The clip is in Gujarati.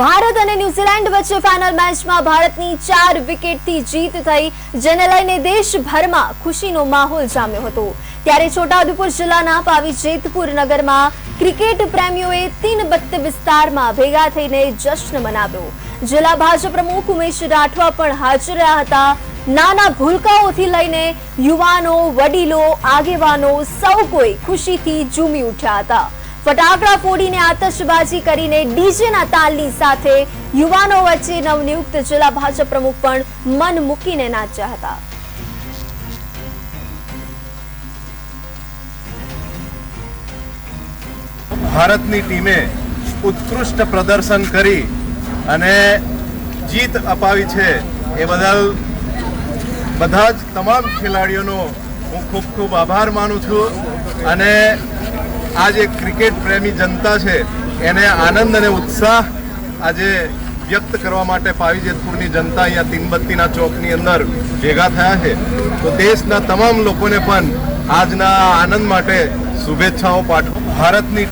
ભારત અને ન્યુઝીલેન્ડ વચ્ચે ફાઇનલ મેચમાં ભારતની 4 વિકેટથી જીત થઈ, જેને લઈને દેશભરમાં ખુશીનો માહોલ જામ્યો હતો। ત્યારે છોટાઉદેપુર જિલ્લાના પાવી જેતપુર નગરમાં ક્રિકેટ પ્રેમીઓએ તીનબત્ત વિસ્તારમાં ભેગા થઈને જશ્ન મનાવ્યો। જિલ્લા ભાજપ પ્રમુખ ઉમેશ રાઠવા પણ હાજર રહ્યા હતા। નાના ભૂલકાઓથી લઈને યુવાનો, વડીલો, આગેવાનો સૌ કોઈ ખુશીથી ઝૂમી ઉઠ્યા હતા। ફટાકડા ફોડીને આતશબાજી કરીને ડીજેના તાલની સાથે યુવાનો વચ્ચે નવનિયુક્ત જિલ્લા ભાજપ પ્રમુખ પણ મન મૂકીને નાચ્યા હતા। ભારતની ટીમે ઉત્કૃષ્ટ પ્રદર્શન કરી અને જીત અપાવી છે એ બદલ બધા જ તમામ ખેલાડીઓનો હું ખૂબ ખૂબ આભાર માનું છું અને આ જે ક્રિકેટ પ્રેમી જનતા છે એને આનંદ અને ઉત્સાહ આજે વ્યક્ત કરવા માટે પાવી જેતપુરની જનતા અહીંયા તીનબત્તીના ચોકની અંદર ભેગા થયા છે। તો દેશના તમામ લોકોને પણ આજના આનંદ માટે શુભેચ્છાઓ પાઠવું। ભારતની